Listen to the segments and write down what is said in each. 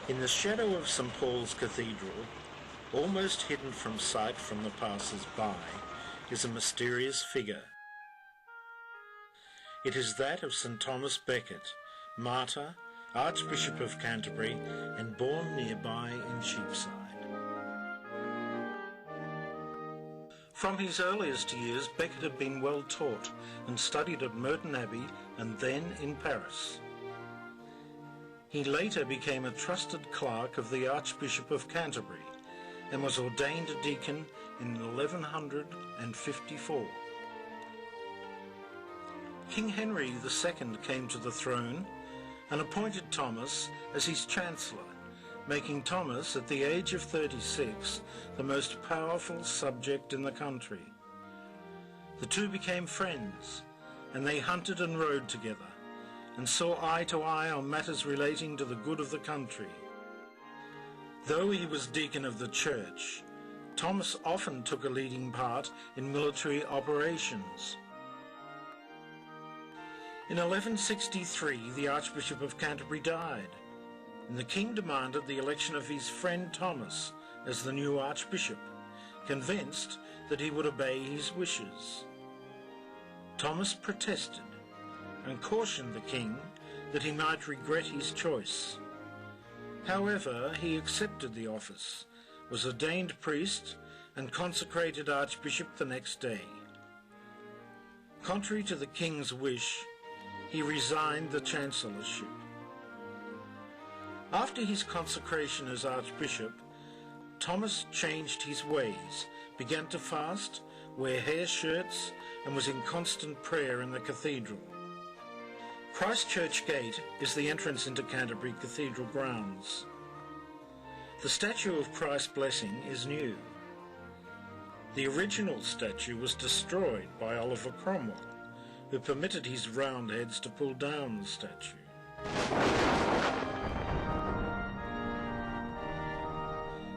In the shadow of St. Paul's Cathedral, almost hidden from sight from the passers-by, is a mysterious figure. It is that of St. Thomas Becket, martyr, Archbishop of Canterbury, and born nearby in Cheapside. From his earliest years, Becket had been well taught and studied at Merton Abbey and then in Paris. He later became a trusted clerk of the Archbishop of Canterbury and was ordained a deacon in 1154. King Henry II came to the throne and appointed Thomas as his chancellor, making Thomas, at the age of 36, the most powerful subject in the country. The two became friends, and they hunted and rode together, and saw eye to eye on matters relating to the good of the country. Though he was deacon of the church, Thomas often took a leading part in military operations. In 1163, the Archbishop of Canterbury died, and the king demanded the election of his friend Thomas as the new archbishop, convinced that he would obey his wishes. Thomas protested and cautioned the king that he might regret his choice. However, he accepted the office, was ordained priest, and consecrated archbishop the next day. Contrary to the king's wish, he resigned the chancellorship. After his consecration as archbishop, Thomas changed his ways, began to fast, wear hair shirts, and was in constant prayer in the cathedral. Christ Church Gate is the entrance into Canterbury Cathedral grounds. The statue of Christ's blessing is new. The original statue was destroyed by Oliver Cromwell, who permitted his Roundheads to pull down the statue.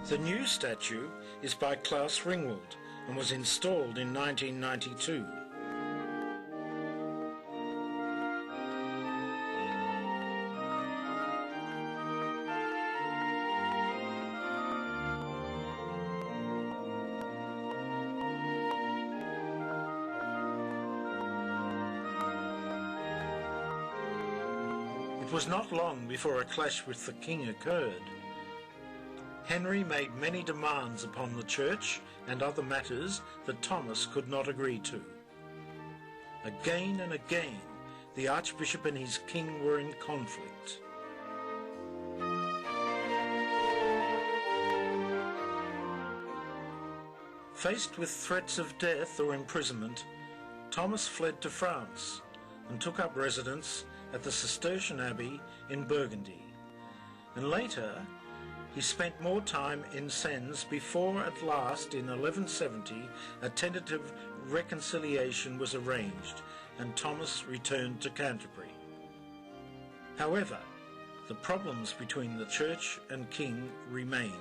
The new statue is by Klaus Ringwald and was installed in 1992. It was not long before a clash with the king occurred. Henry made many demands upon the church and other matters that Thomas could not agree to. Again and again, the archbishop and his king were in conflict. Faced with threats of death or imprisonment, Thomas fled to France and took up residence at the Cistercian Abbey in Burgundy, and later he spent more time in Sens before at last in 1170 a tentative reconciliation was arranged and Thomas returned to Canterbury. However, the problems between the church and king remained.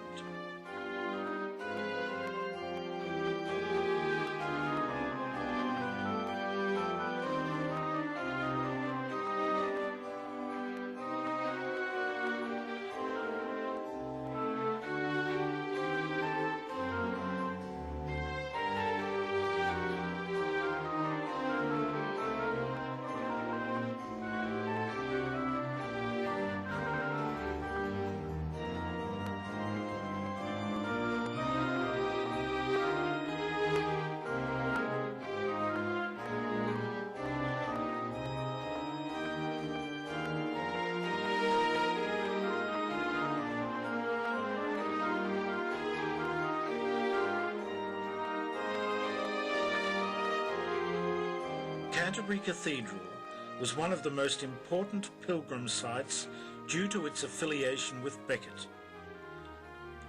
Canterbury Cathedral was one of the most important pilgrim sites due to its affiliation with Becket.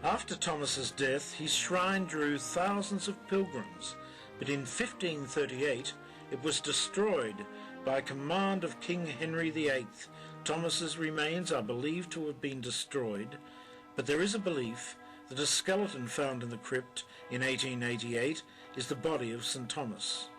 After Thomas's death, his shrine drew thousands of pilgrims, but in 1538 it was destroyed by command of King Henry VIII. Thomas's remains are believed to have been destroyed, but there is a belief that a skeleton found in the crypt in 1888 is the body of St. Thomas.